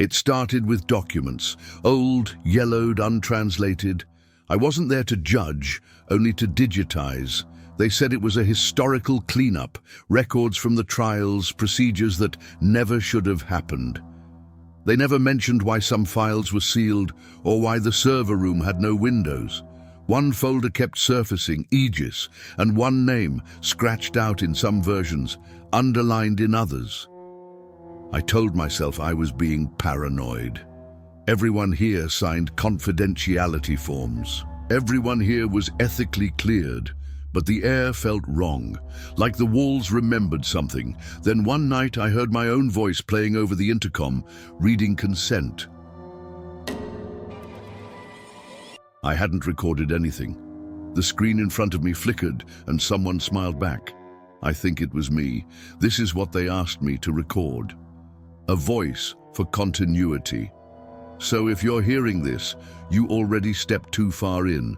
It started with documents, old, yellowed, untranslated. I wasn't there to judge, only to digitize. They said it was a historical cleanup, records from the trials, procedures that never should have happened. They never mentioned why some files were sealed or why the server room had no windows. One folder kept surfacing, Aegis, and one name, scratched out in some versions, underlined in others. I told myself I was being paranoid. Everyone here signed confidentiality forms. Everyone here was ethically cleared, but the air felt wrong, like the walls remembered something. Then one night I heard my own voice playing over the intercom, reading consent. I hadn't recorded anything. The screen in front of me flickered and someone smiled back. I think it was me. This is what they asked me to record. A voice for continuity. So if you're hearing this, you already stepped too far in.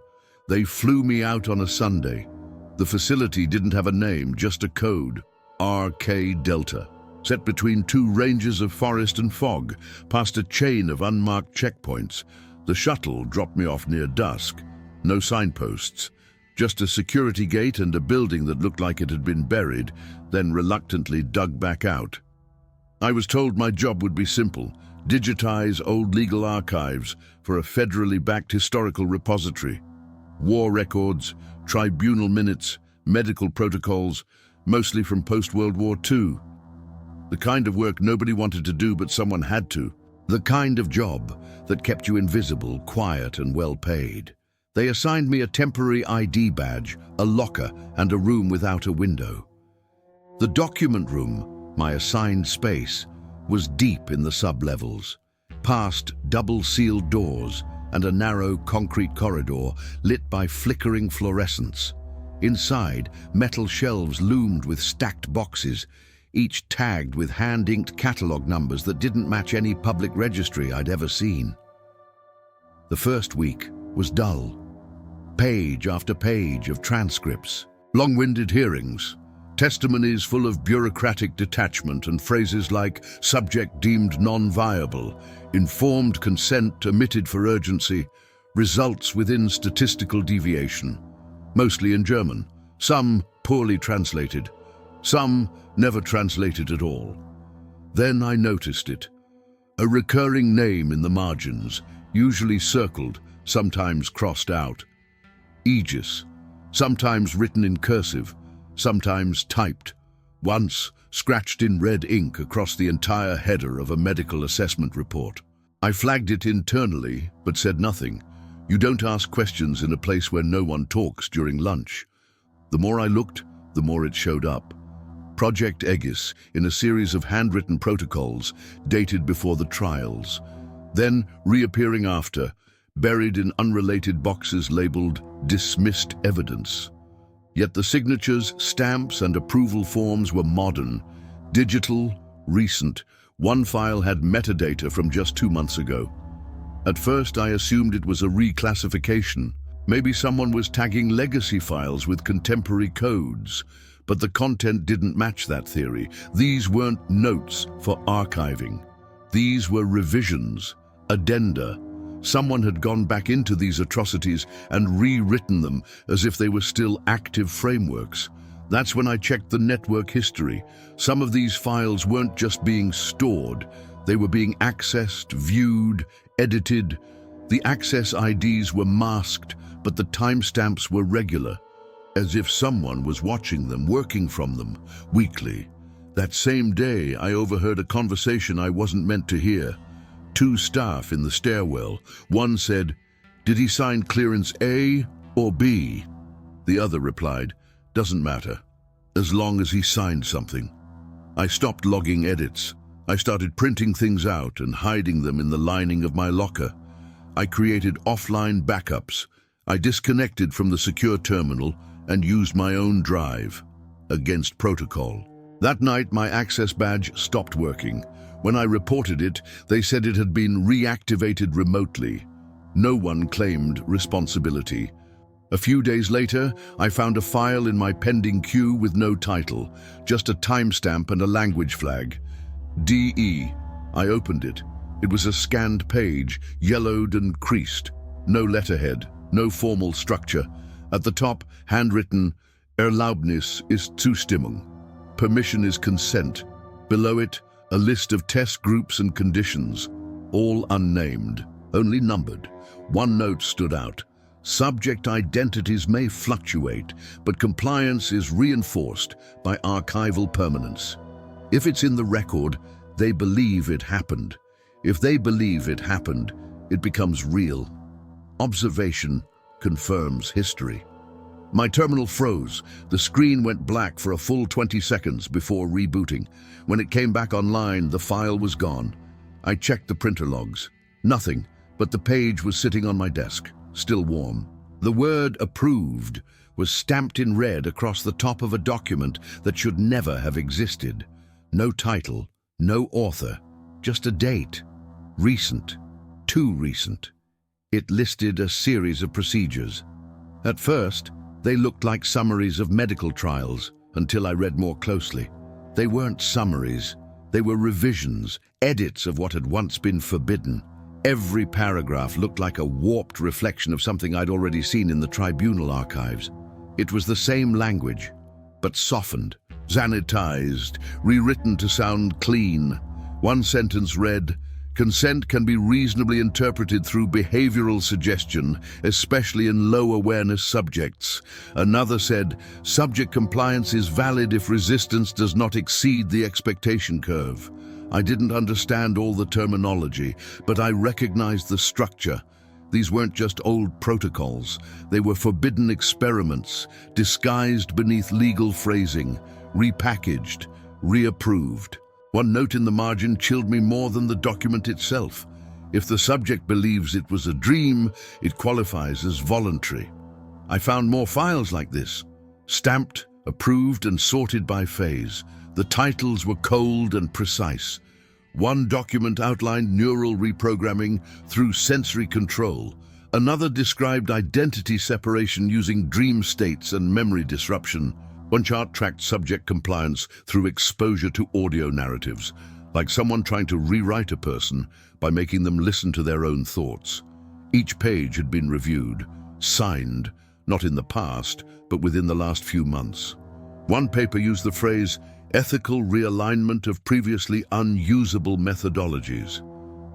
They flew me out on a Sunday. The facility didn't have a name, just a code, RK Delta, set between two ranges of forest and fog, past a chain of unmarked checkpoints. The shuttle dropped me off near dusk. No signposts, just a security gate and a building that looked like it had been buried, then reluctantly dug back out. I was told my job would be simple: digitize old legal archives for a federally backed historical repository. War records, tribunal minutes, medical protocols, mostly from post-World War II. The kind of work nobody wanted to do, but someone had to. The kind of job that kept you invisible, quiet, and well paid. They assigned me a temporary ID badge, a locker, and a room without a window. The document room, my assigned space, was deep in the sub-levels, past double-sealed doors and a narrow concrete corridor lit by flickering fluorescence. Inside, metal shelves loomed with stacked boxes, each tagged with hand-inked catalog numbers that didn't match any public registry I'd ever seen. The first week was dull. Page after page of transcripts, long-winded hearings, testimonies full of bureaucratic detachment and phrases like subject deemed non-viable, informed consent omitted for urgency, results within statistical deviation, mostly in German, some poorly translated, some never translated at all. Then I noticed it. A recurring name in the margins, usually circled, sometimes crossed out. Aegis, sometimes written in cursive, sometimes typed, once scratched in red ink across the entire header of a medical assessment report. I flagged it internally, but said nothing. You don't ask questions in a place where no one talks during lunch. The more I looked, the more it showed up. Project Aegis, in a series of handwritten protocols dated before the trials, then reappearing after, buried in unrelated boxes labeled dismissed evidence. Yet the signatures, stamps, and approval forms were modern, digital, recent. One file had metadata from just 2 months ago. At first, I assumed it was a reclassification. Maybe someone was tagging legacy files with contemporary codes, but the content didn't match that theory. These weren't notes for archiving. These were revisions, addenda. Someone had gone back into these atrocities and rewritten them as if they were still active frameworks. That's when I checked the network history. Some of these files weren't just being stored, they were being accessed, viewed, edited. The access IDs were masked, but the timestamps were regular, as if someone was watching them, working from them, weekly. That same day, I overheard a conversation I wasn't meant to hear. 2 staff in the stairwell. One said, "Did he sign clearance A or B?" The other replied, "Doesn't matter, as long as he signed something." I stopped logging edits. I started printing things out and hiding them in the lining of my locker. I created offline backups. I disconnected from the secure terminal and used my own drive, against protocol. That night, my access badge stopped working. When I reported it, they said it had been reactivated remotely. No one claimed responsibility. A few days later, I found a file in my pending queue with no title, just a timestamp and a language flag. DE. I opened it. It was a scanned page, yellowed and creased. No letterhead, no formal structure. At the top, handwritten, Erlaubnis ist Zustimmung. Permission is consent. Below it, a list of test groups and conditions, all unnamed, only numbered. One note stood out. Subject identities may fluctuate, but compliance is reinforced by archival permanence. If it's in the record, they believe it happened. If they believe it happened, it becomes real. Observation confirms history. My terminal froze. The screen went black for a full 20 seconds before rebooting. When it came back online, the file was gone. I checked the printer logs. Nothing, but the page was sitting on my desk, still warm. The word approved was stamped in red across the top of a document that should never have existed. No title, no author, just a date. Recent, too recent. It listed a series of procedures. At first, they looked like summaries of medical trials until I read more closely. They weren't summaries. They were revisions, edits of what had once been forbidden. Every paragraph looked like a warped reflection of something I'd already seen in the tribunal archives. It was the same language, but softened, sanitized, rewritten to sound clean. One sentence read, "Consent can be reasonably interpreted through behavioral suggestion, especially in low-awareness subjects." Another said, "Subject compliance is valid if resistance does not exceed the expectation curve." I didn't understand all the terminology, but I recognized the structure. These weren't just old protocols. They were forbidden experiments, disguised beneath legal phrasing, repackaged, reapproved. One note in the margin chilled me more than the document itself. If the subject believes it was a dream, it qualifies as voluntary. I found more files like this, stamped, approved, and sorted by phase. The titles were cold and precise. One document outlined neural reprogramming through sensory control. Another described identity separation using dream states and memory disruption. One chart tracked subject compliance through exposure to audio narratives, like someone trying to rewrite a person by making them listen to their own thoughts. Each page had been reviewed, signed, not in the past, but within the last few months. One paper used the phrase, "ethical realignment of previously unusable methodologies."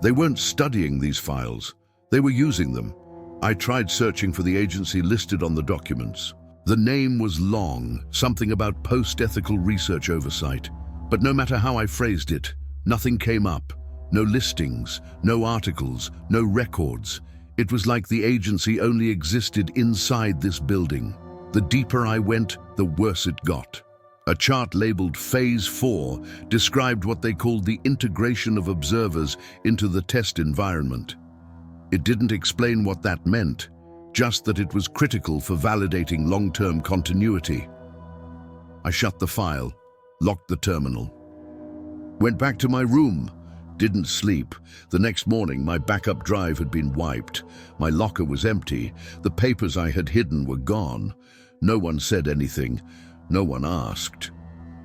They weren't studying these files, they were using them. I tried searching for the agency listed on the documents. The name was long, something about post-ethical research oversight. But no matter how I phrased it, nothing came up. No listings, no articles, no records. It was like the agency only existed inside this building. The deeper I went, the worse it got. A chart labeled Phase 4 described what they called the integration of observers into the test environment. It didn't explain what that meant, just that it was critical for validating long-term continuity. I shut the file, locked the terminal. Went back to my room, didn't sleep. The next morning, my backup drive had been wiped. My locker was empty. The papers I had hidden were gone. No one said anything. No one asked.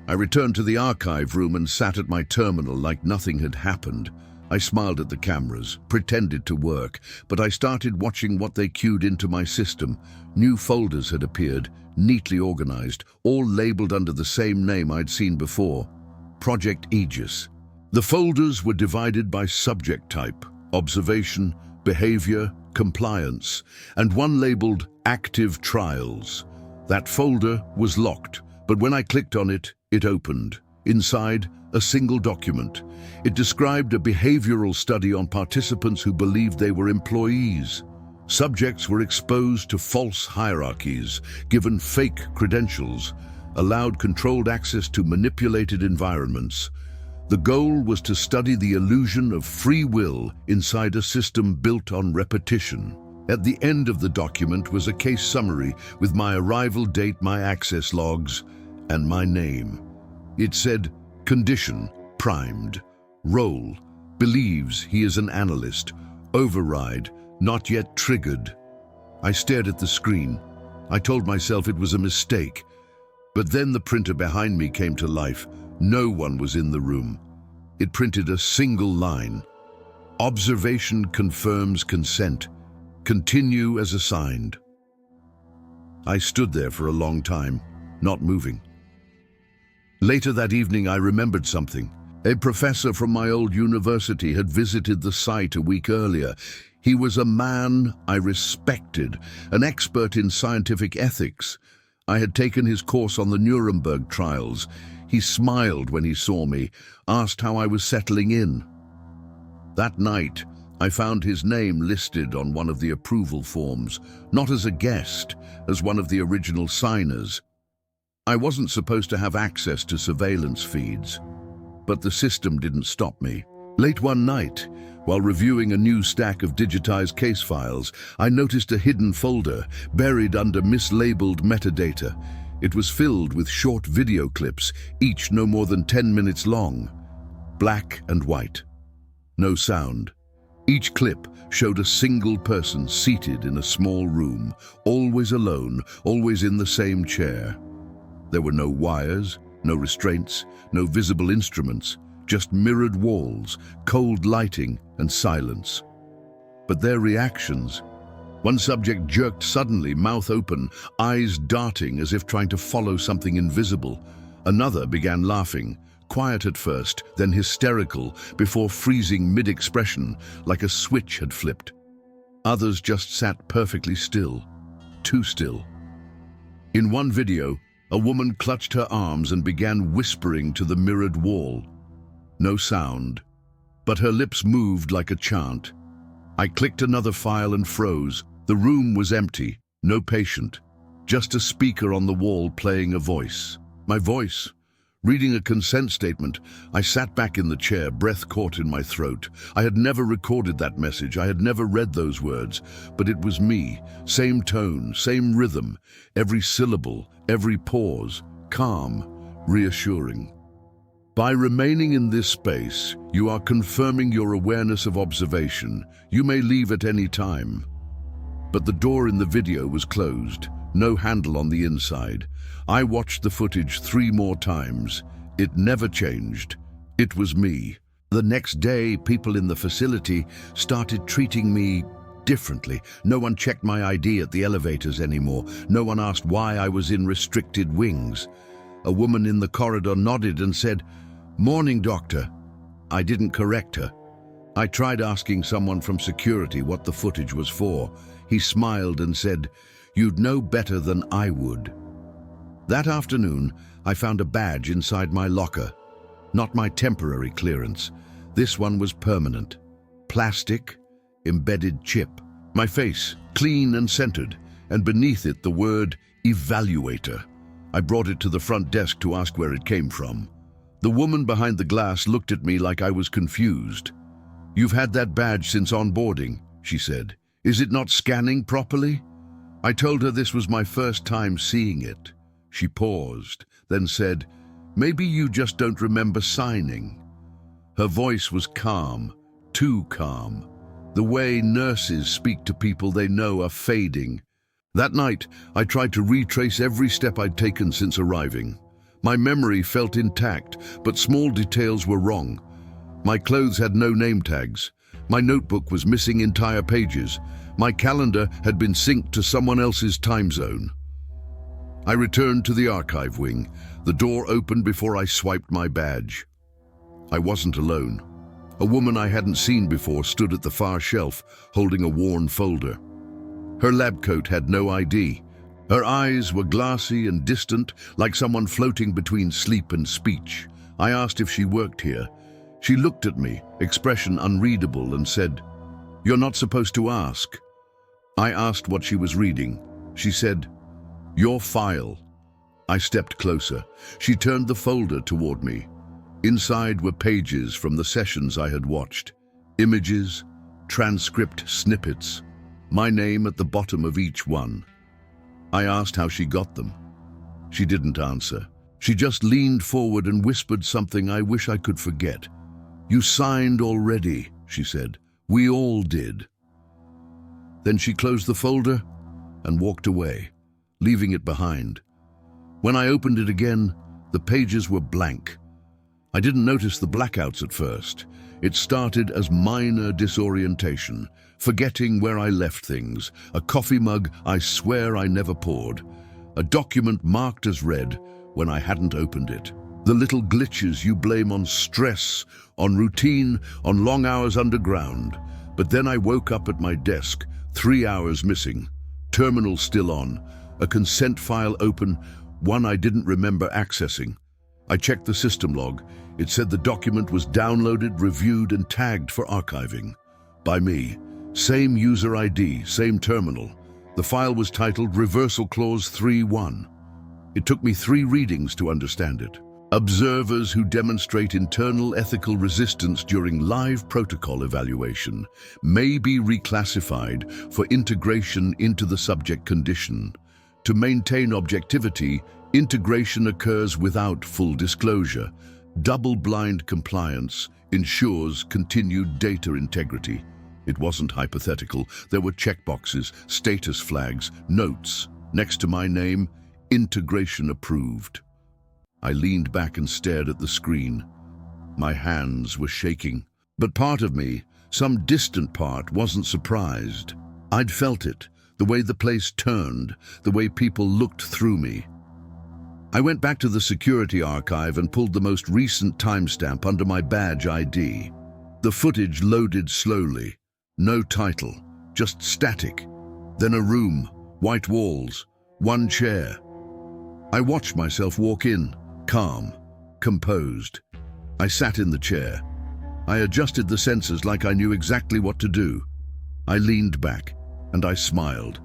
I returned to the archive room and sat at my terminal like nothing had happened. I smiled at the cameras, pretended to work, but I started watching what they queued into my system. New folders had appeared, neatly organized, all labeled under the same name I'd seen before, Project Aegis. The folders were divided by subject type, observation, behavior, compliance, and one labeled Active Trials. That folder was locked, but when I clicked on it, it opened. Inside, a single document. It described a behavioral study on participants who believed they were employees. Subjects were exposed to false hierarchies, given fake credentials, allowed controlled access to manipulated environments. The goal was to study the illusion of free will inside a system built on repetition. At the end of the document was a case summary with my arrival date, my access logs, and my name. It said, condition, primed. Role, believes he is an analyst. Override, not yet triggered. I stared at the screen. I told myself it was a mistake. But then the printer behind me came to life. No one was in the room. It printed a single line. Observation confirms consent. Continue as assigned. I stood there for a long time, not moving. Later that evening, I remembered something. A professor from my old university had visited the site a week earlier. He was a man I respected, an expert in scientific ethics. I had taken his course on the Nuremberg trials. He smiled when he saw me, asked how I was settling in. That night, I found his name listed on one of the approval forms, not as a guest, as one of the original signers. I wasn't supposed to have access to surveillance feeds, but the system didn't stop me. Late one night, while reviewing a new stack of Digitize case files, I noticed a hidden folder buried under mislabeled metadata. It was filled with short video clips, each no more than 10 minutes long. Black and white. No sound. Each clip showed a single person seated in a small room, always alone, always in the same chair. There were no wires, no restraints, no visible instruments, just mirrored walls, cold lighting, and silence. But their reactions. One subject jerked suddenly, mouth open, eyes darting as if trying to follow something invisible. Another began laughing, quiet at first, then hysterical, before freezing mid-expression, like a switch had flipped. Others just sat perfectly still, too still. In one video, a woman clutched her arms and began whispering to the mirrored wall. No sound, but her lips moved like a chant. I clicked another file and froze. The room was empty, no patient, just a speaker on the wall playing a voice. My voice. Reading a consent statement, I sat back in the chair, breath caught in my throat. I had never recorded that message, I had never read those words, but it was me, same tone, same rhythm, every syllable, every pause, calm, reassuring. By remaining in this space, you are confirming your awareness of observation. You may leave at any time. But the door in the video was closed, no handle on the inside. I watched the footage 3 more times. It never changed. It was me. The next day, people in the facility started treating me differently. No one checked my ID at the elevators anymore. No one asked why I was in restricted wings. A woman in the corridor nodded and said, "Morning, doctor." I didn't correct her. I tried asking someone from security what the footage was for. He smiled and said, "You'd know better than I would." That afternoon, I found a badge inside my locker. Not my temporary clearance. This one was permanent. Plastic, embedded chip. My face, clean and centered, and beneath it the word evaluator. I brought it to the front desk to ask where it came from. The woman behind the glass looked at me like I was confused. "You've had that badge since onboarding," she said. "Is it not scanning properly?" I told her this was my first time seeing it. She paused, then said, "Maybe you just don't remember signing." Her voice was calm, too calm. The way nurses speak to people they know are fading. That night, I tried to retrace every step I'd taken since arriving. My memory felt intact, but small details were wrong. My clothes had no name tags. My notebook was missing entire pages. My calendar had been synced to someone else's time zone. I returned to the archive wing. The door opened before I swiped my badge. I wasn't alone. A woman I hadn't seen before stood at the far shelf, holding a worn folder. Her lab coat had no ID. Her eyes were glassy and distant, like someone floating between sleep and speech. I asked if she worked here. She looked at me, expression unreadable, and said, "You're not supposed to ask." I asked what she was reading. She said, "Your file." I stepped closer. She turned the folder toward me. Inside were pages from the sessions I had watched. Images, transcript snippets, my name at the bottom of each one. I asked how she got them. She didn't answer. She just leaned forward and whispered something I wish I could forget. "You signed already," she said. "We all did." Then she closed the folder and walked away, leaving it behind. When I opened it again, the pages were blank. I didn't notice the blackouts at first. It started as minor disorientation, forgetting where I left things, a coffee mug I swear I never poured, a document marked as read when I hadn't opened it. The little glitches you blame on stress, on routine, on long hours underground. But then I woke up at my desk, 3 hours missing, terminal still on, a consent file open, one I didn't remember accessing. I checked the system log. It said the document was downloaded, reviewed, and tagged for archiving. By me. Same user ID, same terminal. The file was titled Reversal Clause 3.1. It took me 3 readings to understand it. Observers who demonstrate internal ethical resistance during live protocol evaluation may be reclassified for integration into the subject condition. To maintain objectivity, integration occurs without full disclosure. Double-blind compliance ensures continued data integrity. It wasn't hypothetical. There were checkboxes, status flags, notes. Next to my name, integration approved. I leaned back and stared at the screen. My hands were shaking. But part of me, some distant part, wasn't surprised. I'd felt it, the way the place turned, the way people looked through me. I went back to the security archive and pulled the most recent timestamp under my badge ID. The footage loaded slowly. No title, just static. Then a room, white walls, one chair. I watched myself walk in, calm, composed. I sat in the chair. I adjusted the sensors like I knew exactly what to do. I leaned back, and I smiled.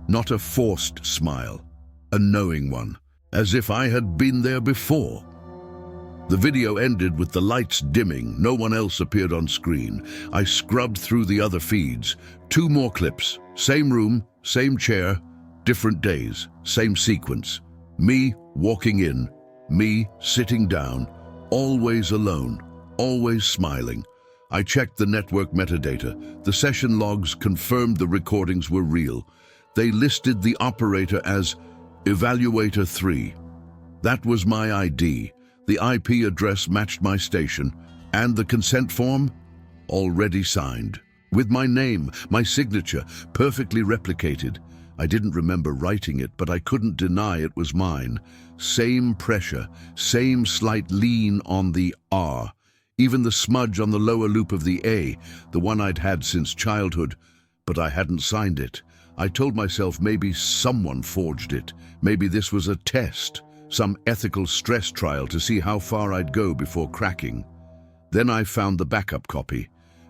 Not a forced smile, a knowing one, as if I had been there before. The video ended with the lights dimming. No one else appeared on screen. I scrubbed through the other feeds. 2 more clips. Same room, same chair, different days, same sequence. Me walking in, me sitting down, always alone, always smiling. I checked the network metadata. The session logs confirmed the recordings were real. They listed the operator as Evaluator 3. That was my ID. The IP address matched my station, and the consent form, already signed. With my name, my signature, perfectly replicated. I didn't remember writing it, but I couldn't deny it was mine. Same pressure, same slight lean on the R. Even the smudge on the lower loop of the A, the one I'd had since childhood, but I hadn't signed it. I told myself maybe someone forged it. Maybe this was a test. Some ethical stress trial to see how far I'd go before cracking. Then I found the backup copy,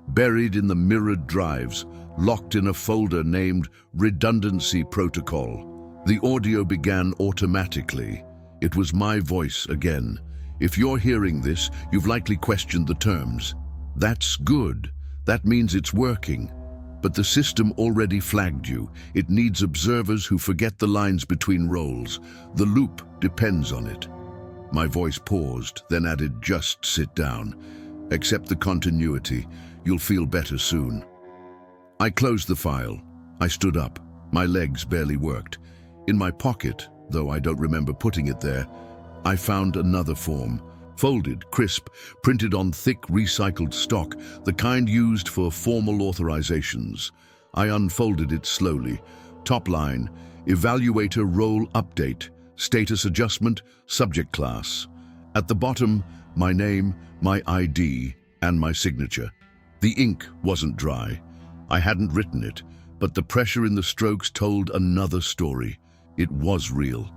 buried in the mirrored drives, locked in a folder named Redundancy Protocol. The audio began automatically. It was my voice again. If you're hearing this, you've likely questioned the terms. That's good. That means it's working. But the system already flagged you. It needs observers who forget the lines between roles. The loop depends on it. My voice paused, then added, just sit down. Accept the continuity. You'll feel better soon. I closed the file. I stood up. My legs barely worked. In my pocket, though I don't remember putting it there, I found another form. Folded, crisp, printed on thick recycled stock, the kind used for formal authorizations. I unfolded it slowly. Top line, Evaluator Role Update, Status Adjustment, Subject Class. At the bottom, my name, my ID, and my signature. The ink wasn't dry. I hadn't written it, but the pressure in the strokes told another story. It was real.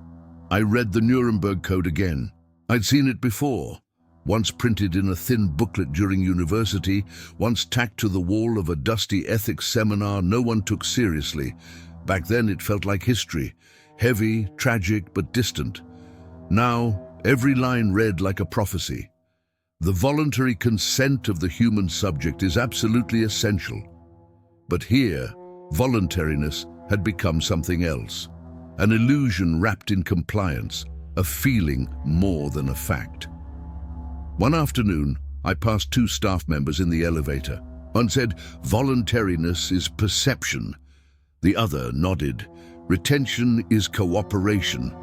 I read the Nuremberg Code again. I'd seen it before, once printed in a thin booklet during university, once tacked to the wall of a dusty ethics seminar no one took seriously. Back then it felt like history, heavy, tragic, but distant. Now, every line read like a prophecy. The voluntary consent of the human subject is absolutely essential. But here, voluntariness had become something else. An illusion wrapped in compliance, a feeling more than a fact. One afternoon, I passed 2 staff members in the elevator. One said, voluntariness is perception. The other nodded, retention is cooperation.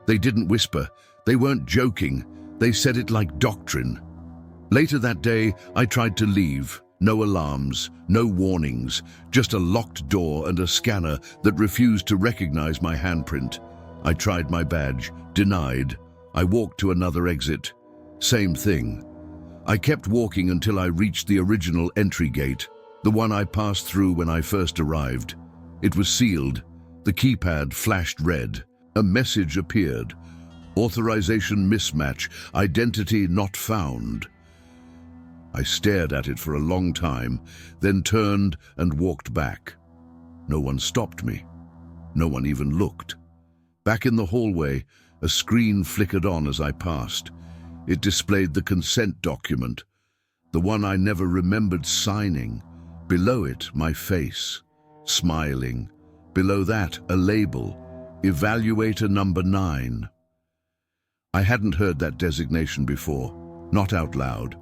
They didn't whisper, they weren't joking, they said it like doctrine. Later that day, I tried to leave. No alarms, no warnings, just a locked door and a scanner that refused to recognize my handprint. I tried my badge, denied. I walked to another exit. Same thing. I kept walking until I reached the original entry gate, the one I passed through when I first arrived. It was sealed. The keypad flashed red. A message appeared. Authorization mismatch, identity not found. I stared at it for a long time, then turned and walked back. No one stopped me. No one even looked. Back in the hallway, a screen flickered on as I passed. It displayed the consent document, the one I never remembered signing. Below it, my face, smiling. Below that, a label, Evaluator number 9. I hadn't heard that designation before, not out loud.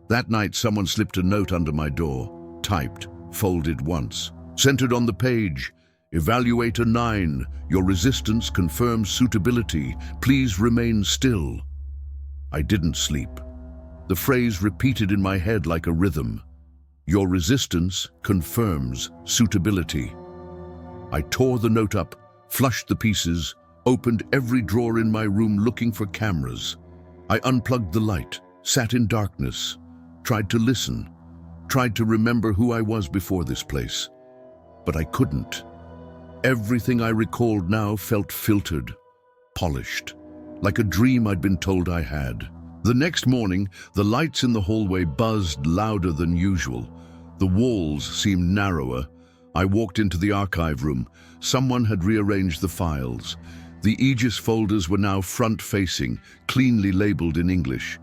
That night, someone slipped a note under my door, typed, folded once. Centered on the page, Evaluator 9, your resistance confirms suitability. Please remain still. I didn't sleep. The phrase repeated in my head like a rhythm. Your resistance confirms suitability. I tore the note up, flushed the pieces, opened every drawer in my room looking for cameras. I unplugged the light, sat in darkness, tried to listen, tried to remember who I was before this place. But I couldn't. Everything I recalled now felt filtered, polished, like a dream I'd been told I had. The next morning, the lights in the hallway buzzed louder than usual. The walls seemed narrower. I walked into the archive room. Someone had rearranged the files. The Aegis folders were now front-facing, cleanly labeled in English.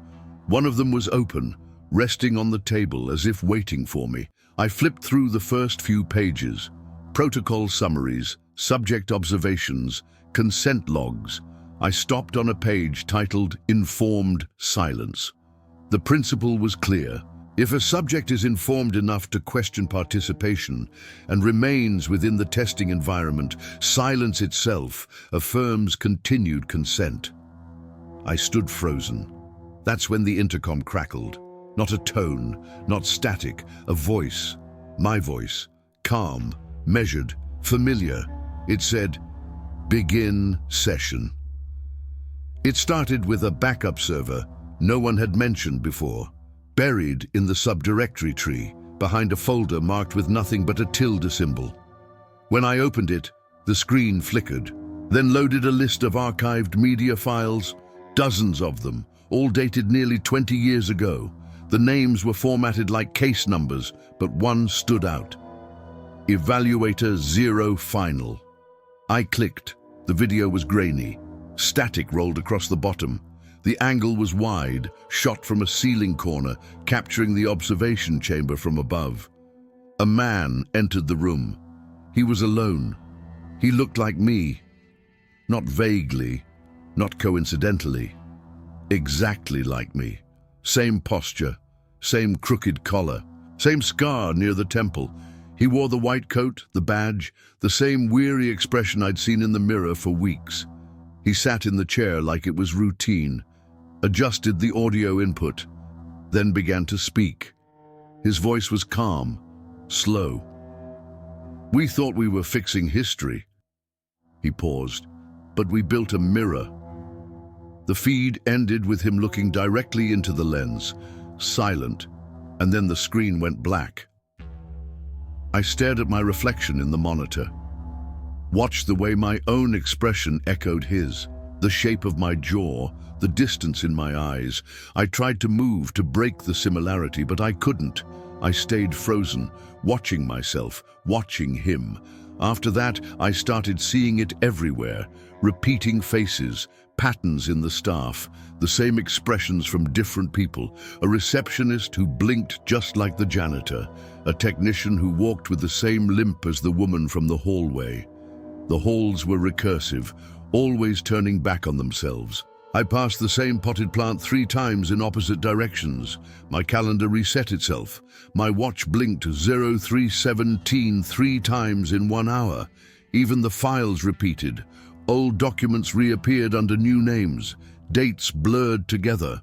One of them was open, resting on the table as if waiting for me. I flipped through the first few pages. Protocol summaries, subject observations, consent logs. I stopped on a page titled Informed Silence. The principle was clear. If a subject is informed enough to question participation and remains within the testing environment, silence itself affirms continued consent. I stood frozen. That's when the intercom crackled. Not a tone, not static, a voice. My voice. Calm, measured, familiar. It said, "Begin session." It started with a backup server no one had mentioned before, buried in the subdirectory tree, behind a folder marked with nothing but a tilde symbol. When I opened it, the screen flickered, then loaded a list of archived media files, dozens of them, all dated nearly 20 years ago. The names were formatted like case numbers, but one stood out. Evaluator 0 Final. I clicked. The video was grainy. Static rolled across the bottom. The angle was wide, shot from a ceiling corner, capturing the observation chamber from above. A man entered the room. He was alone. He looked like me. Not vaguely, not coincidentally. Exactly like me. Same posture, same crooked collar, same scar near the temple. He wore the white coat, the badge, the same weary expression I'd seen in the mirror for weeks. He sat in the chair like it was routine, adjusted the audio input, then began to speak. His voice was calm, slow. "We thought we were fixing history." He paused, "but we built a mirror." The feed ended with him looking directly into the lens, silent, and then the screen went black. I stared at my reflection in the monitor, watched the way my own expression echoed his, the shape of my jaw, the distance in my eyes. I tried to move to break the similarity, but I couldn't. I stayed frozen, watching myself, watching him. After that, I started seeing it everywhere, repeating faces, patterns in the staff, the same expressions from different people, a receptionist who blinked just like the janitor, a technician who walked with the same limp as the woman from the hallway. The halls were recursive, always turning back on themselves. I passed the same potted plant 3 times in opposite directions. My calendar reset itself. My watch blinked 0317 3 times in 1 hour. Even the files repeated. Old documents reappeared under new names. Dates blurred together.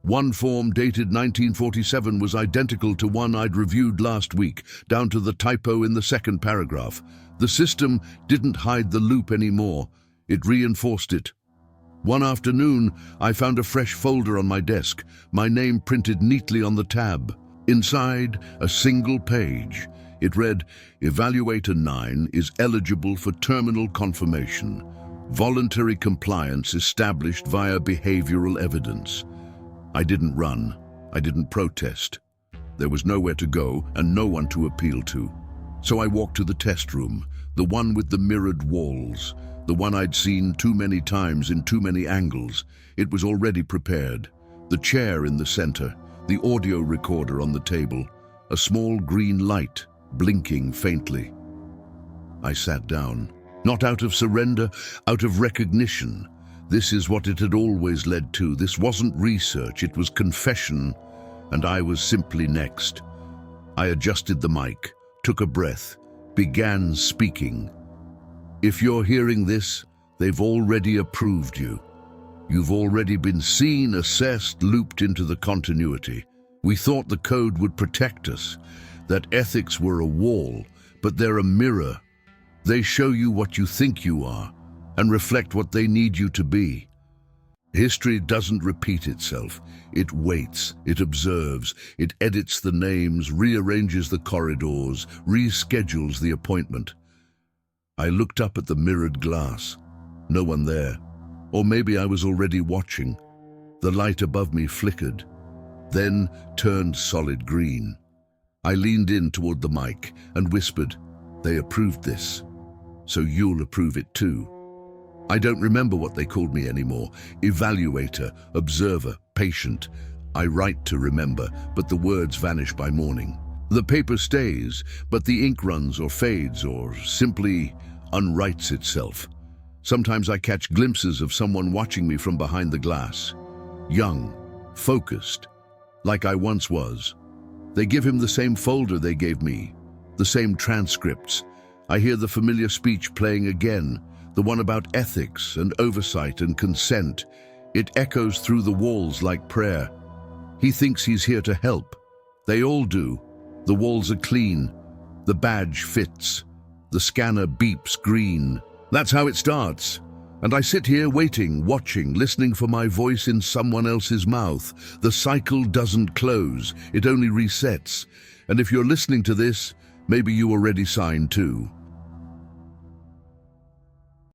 One form dated 1947 was identical to one I'd reviewed last week, down to the typo in the second paragraph. The system didn't hide the loop anymore. It reinforced it. One afternoon, I found a fresh folder on my desk, my name printed neatly on the tab. Inside, a single page. It read, "Evaluator 9 is eligible for terminal confirmation. Voluntary compliance established via behavioral evidence." I didn't run. I didn't protest. There was nowhere to go and no one to appeal to. So I walked to the test room, the one with the mirrored walls, the one I'd seen too many times in too many angles. It was already prepared. The chair in the center, the audio recorder on the table, a small green light blinking faintly. I sat down, not out of surrender, out of recognition. This is what it had always led to. This wasn't research, it was confession, and I was simply next. I adjusted the mic, took a breath, began speaking. If you're hearing this, they've already approved you. You've already been seen, assessed, looped into the continuity. We thought the code would protect us, that ethics were a wall, but they're a mirror. They show you what you think you are and reflect what they need you to be. History doesn't repeat itself. It waits, it observes, it edits the names, rearranges the corridors, reschedules the appointment. I looked up at the mirrored glass. No one there. Or maybe I was already watching. The light above me flickered, then turned solid green. I leaned in toward the mic and whispered, "They approved this, so you'll approve it too." I don't remember what they called me anymore. Evaluator, observer, patient. I write to remember, but the words vanish by morning. The paper stays, but the ink runs or fades or simply unwrites itself. Sometimes I catch glimpses of someone watching me from behind the glass. Young, focused, like I once was. They give him the same folder they gave me, the same transcripts. I hear the familiar speech playing again, the one about ethics and oversight and consent. It echoes through the walls like prayer. He thinks he's here to help. They all do. The walls are clean. The badge fits. The scanner beeps green. That's how it starts. And I sit here waiting, watching, listening for my voice in someone else's mouth. The cycle doesn't close, it only resets. And if you're listening to this, maybe you already signed too.